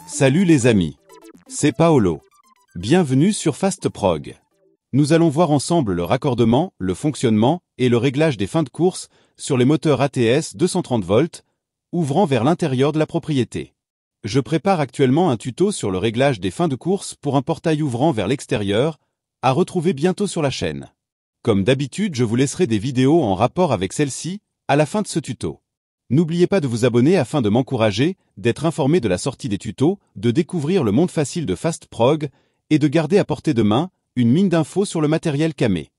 Salut les amis, c'est Paolo. Bienvenue sur FastProg. Nous allons voir ensemble le raccordement, le fonctionnement et le réglage des fins de course sur les moteurs ATS 230 volts, ouvrant vers l'intérieur de la propriété. Je prépare actuellement un tuto sur le réglage des fins de course pour un portail ouvrant vers l'extérieur, à retrouver bientôt sur la chaîne. Comme d'habitude, je vous laisserai des vidéos en rapport avec celle-ci à la fin de ce tuto. N'oubliez pas de vous abonner afin de m'encourager, d'être informé de la sortie des tutos, de découvrir le monde facile de FastProg et de garder à portée de main une mine d'infos sur le matériel camé.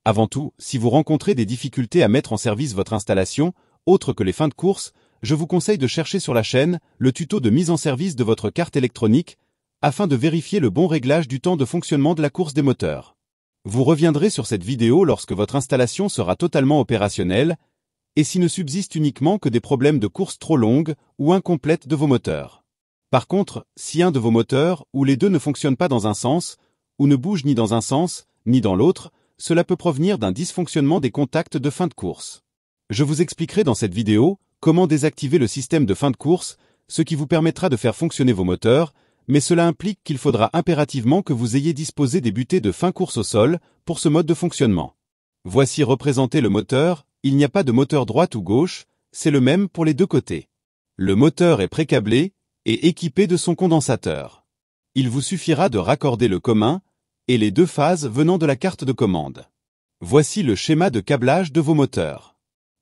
Avant tout, si vous rencontrez des difficultés à mettre en service votre installation, autre que les fins de course, je vous conseille de chercher sur la chaîne le tuto de mise en service de votre carte électronique afin de vérifier le bon réglage du temps de fonctionnement de la course des moteurs. Vous reviendrez sur cette vidéo lorsque votre installation sera totalement opérationnelle et s'il ne subsiste uniquement que des problèmes de course trop longues ou incomplètes de vos moteurs. Par contre, si un de vos moteurs ou les deux ne fonctionne pas dans un sens, ou ne bouge ni dans un sens, ni dans l'autre, cela peut provenir d'un dysfonctionnement des contacts de fin de course. Je vous expliquerai dans cette vidéo comment désactiver le système de fin de course, ce qui vous permettra de faire fonctionner vos moteurs, mais cela implique qu'il faudra impérativement que vous ayez disposé des butées de fin course au sol pour ce mode de fonctionnement. Voici représenté le moteur. Il n'y a pas de moteur droite ou gauche, c'est le même pour les deux côtés. Le moteur est pré-câblé et équipé de son condensateur. Il vous suffira de raccorder le commun et les deux phases venant de la carte de commande. Voici le schéma de câblage de vos moteurs.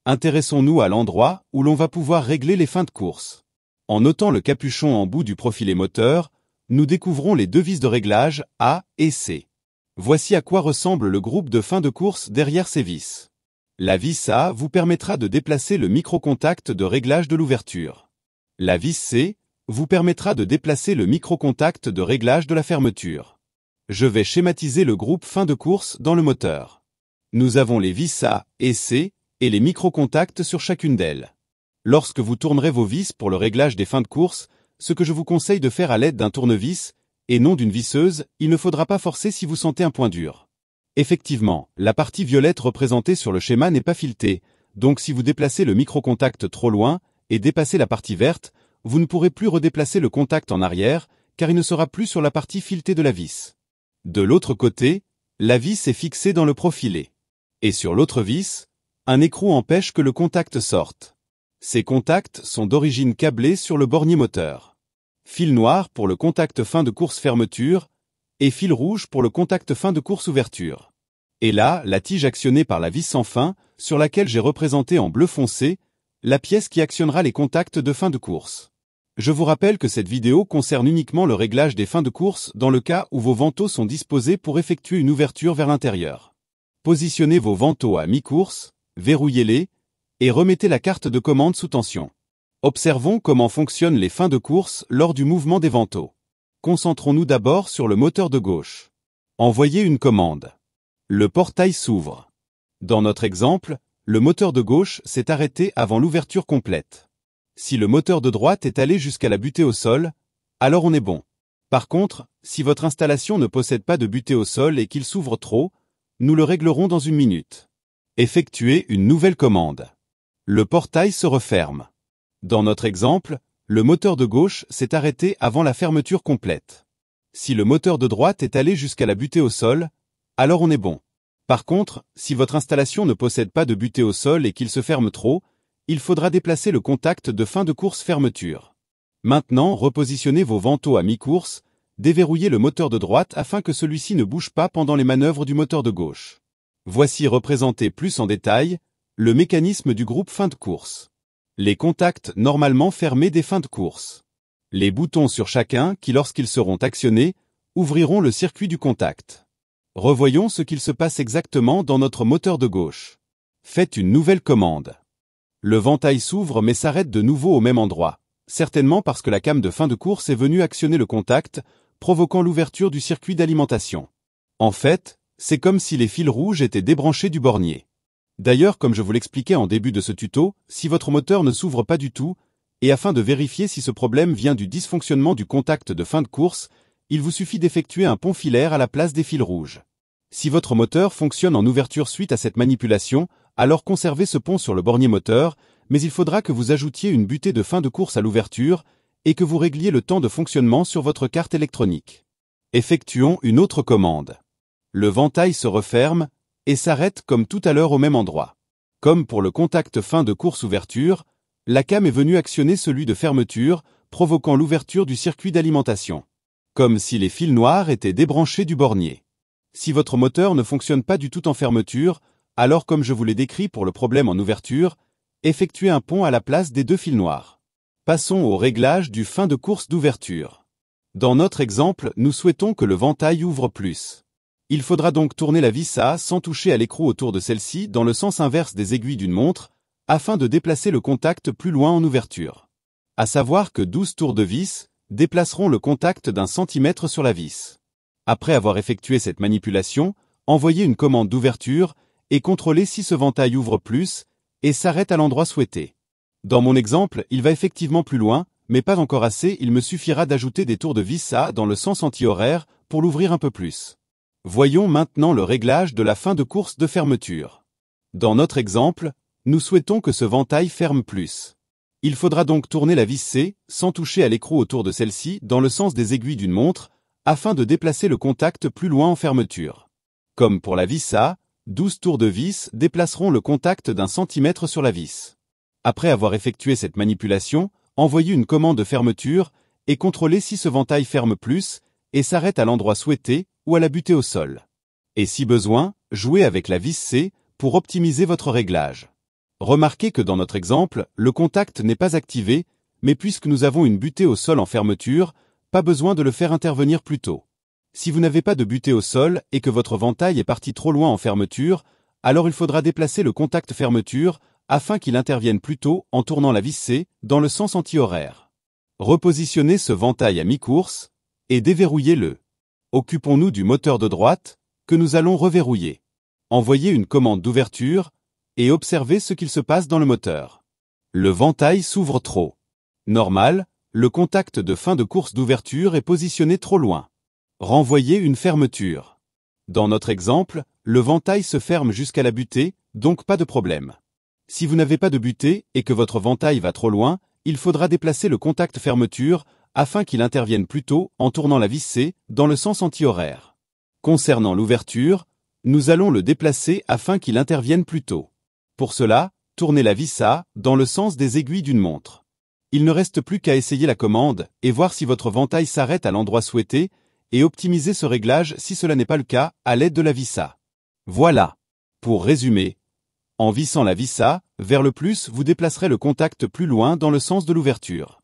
Intéressons-nous à l'endroit où l'on va pouvoir régler les fins de course. En notant le capuchon en bout du profilet moteur, nous découvrons les deux vis de réglage A et C. Voici à quoi ressemble le groupe de fin de course derrière ces vis. La vis A vous permettra de déplacer le micro-contact de réglage de l'ouverture. La vis C vous permettra de déplacer le micro-contact de réglage de la fermeture. Je vais schématiser le groupe fin de course dans le moteur. Nous avons les vis A et C et les micro-contacts sur chacune d'elles. Lorsque vous tournerez vos vis pour le réglage des fins de course, ce que je vous conseille de faire à l'aide d'un tournevis et non d'une visseuse, il ne faudra pas forcer si vous sentez un point dur. Effectivement, la partie violette représentée sur le schéma n'est pas filetée, donc si vous déplacez le micro-contact trop loin et dépassez la partie verte, vous ne pourrez plus redéplacer le contact en arrière, car il ne sera plus sur la partie filetée de la vis. De l'autre côté, la vis est fixée dans le profilet. Et sur l'autre vis, un écrou empêche que le contact sorte. Ces contacts sont d'origine câblés sur le bornier moteur. Fil noir pour le contact fin de course fermeture, et fil rouge pour le contact fin de course ouverture. Et là, la tige actionnée par la vis sans fin, sur laquelle j'ai représenté en bleu foncé, la pièce qui actionnera les contacts de fin de course. Je vous rappelle que cette vidéo concerne uniquement le réglage des fins de course dans le cas où vos vantaux sont disposés pour effectuer une ouverture vers l'intérieur. Positionnez vos vantaux à mi-course, verrouillez-les, et remettez la carte de commande sous tension. Observons comment fonctionnent les fins de course lors du mouvement des vantaux. Concentrons-nous d'abord sur le moteur de gauche. Envoyez une commande. Le portail s'ouvre. Dans notre exemple, le moteur de gauche s'est arrêté avant l'ouverture complète. Si le moteur de droite est allé jusqu'à la butée au sol, alors on est bon. Par contre, si votre installation ne possède pas de butée au sol et qu'il s'ouvre trop, nous le réglerons dans une minute. Effectuez une nouvelle commande. Le portail se referme. Dans notre exemple, le moteur de gauche s'est arrêté avant la fermeture complète. Si le moteur de droite est allé jusqu'à la butée au sol, alors on est bon. Par contre, si votre installation ne possède pas de butée au sol et qu'il se ferme trop, il faudra déplacer le contact de fin de course fermeture. Maintenant, repositionnez vos vantaux à mi-course, déverrouillez le moteur de droite afin que celui-ci ne bouge pas pendant les manœuvres du moteur de gauche. Voici représenté plus en détail le mécanisme du groupe fin de course. Les contacts normalement fermés des fins de course. Les boutons sur chacun qui, lorsqu'ils seront actionnés, ouvriront le circuit du contact. Revoyons ce qu'il se passe exactement dans notre moteur de gauche. Faites une nouvelle commande. Le ventail s'ouvre mais s'arrête de nouveau au même endroit, certainement parce que la came de fin de course est venue actionner le contact, provoquant l'ouverture du circuit d'alimentation. En fait, c'est comme si les fils rouges étaient débranchés du bornier. D'ailleurs, comme je vous l'expliquais en début de ce tuto, si votre moteur ne s'ouvre pas du tout, et afin de vérifier si ce problème vient du dysfonctionnement du contact de fin de course, il vous suffit d'effectuer un pont filaire à la place des fils rouges. Si votre moteur fonctionne en ouverture suite à cette manipulation, alors conservez ce pont sur le bornier moteur, mais il faudra que vous ajoutiez une butée de fin de course à l'ouverture et que vous régliez le temps de fonctionnement sur votre carte électronique. Effectuons une autre commande. Le ventail se referme et s'arrête comme tout à l'heure au même endroit. Comme pour le contact fin de course ouverture, la cam est venue actionner celui de fermeture, provoquant l'ouverture du circuit d'alimentation. Comme si les fils noirs étaient débranchés du bornier. Si votre moteur ne fonctionne pas du tout en fermeture, alors comme je vous l'ai décrit pour le problème en ouverture, effectuez un pont à la place des deux fils noirs. Passons au réglage du fin de course d'ouverture. Dans notre exemple, nous souhaitons que le ventail ouvre plus. Il faudra donc tourner la vis A sans toucher à l'écrou autour de celle-ci dans le sens inverse des aiguilles d'une montre, afin de déplacer le contact plus loin en ouverture. À savoir que 12 tours de vis déplaceront le contact d'1 centimètre sur la vis. Après avoir effectué cette manipulation, envoyez une commande d'ouverture et contrôlez si ce ventail ouvre plus et s'arrête à l'endroit souhaité. Dans mon exemple, il va effectivement plus loin, mais pas encore assez, il me suffira d'ajouter des tours de vis A dans le sens anti-horaire pour l'ouvrir un peu plus. Voyons maintenant le réglage de la fin de course de fermeture. Dans notre exemple, nous souhaitons que ce ventail ferme plus. Il faudra donc tourner la vis C, sans toucher à l'écrou autour de celle-ci, dans le sens des aiguilles d'une montre, afin de déplacer le contact plus loin en fermeture. Comme pour la vis A, 12 tours de vis déplaceront le contact d'1 centimètre sur la vis. Après avoir effectué cette manipulation, envoyez une commande de fermeture et contrôlez si ce ventail ferme plus et s'arrête à l'endroit souhaité ou à la butée au sol. Et si besoin, jouez avec la vis C pour optimiser votre réglage. Remarquez que dans notre exemple, le contact n'est pas activé, mais puisque nous avons une butée au sol en fermeture, pas besoin de le faire intervenir plus tôt. Si vous n'avez pas de butée au sol et que votre ventail est parti trop loin en fermeture, alors il faudra déplacer le contact fermeture afin qu'il intervienne plus tôt en tournant la vis C dans le sens anti-horaire. Repositionnez ce ventail à mi-course et déverrouillez-le. Occupons-nous du moteur de droite, que nous allons reverrouiller. Envoyez une commande d'ouverture et observez ce qu'il se passe dans le moteur. Le ventail s'ouvre trop. Normal, le contact de fin de course d'ouverture est positionné trop loin. Renvoyez une fermeture. Dans notre exemple, le ventail se ferme jusqu'à la butée, donc pas de problème. Si vous n'avez pas de butée et que votre ventail va trop loin, il faudra déplacer le contact fermeture afin qu'il intervienne plus tôt en tournant la vis C dans le sens anti-horaire. Concernant l'ouverture, nous allons le déplacer afin qu'il intervienne plus tôt. Pour cela, tournez la vis A dans le sens des aiguilles d'une montre. Il ne reste plus qu'à essayer la commande et voir si votre ventail s'arrête à l'endroit souhaité et optimiser ce réglage si cela n'est pas le cas à l'aide de la vis A. Voilà. Pour résumer, en vissant la vis A vers le plus, vous déplacerez le contact plus loin dans le sens de l'ouverture.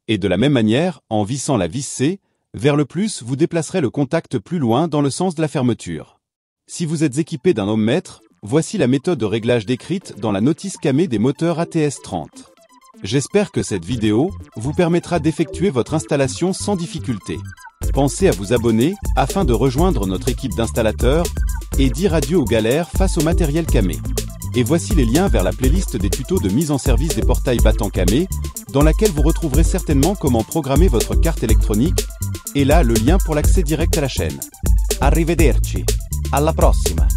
Et de la même manière, en vissant la vis C vers le plus, vous déplacerez le contact plus loin dans le sens de la fermeture. Si vous êtes équipé d'un ohmmètre, voici la méthode de réglage décrite dans la notice camée des moteurs ATS30. J'espère que cette vidéo vous permettra d'effectuer votre installation sans difficulté. Pensez à vous abonner afin de rejoindre notre équipe d'installateurs et dire adieu aux galères face au matériel camé. Et voici les liens vers la playlist des tutos de mise en service des portails battants camé, dans laquelle vous retrouverez certainement comment programmer votre carte électronique, et là le lien pour l'accès direct à la chaîne. Arrivederci, alla prossima!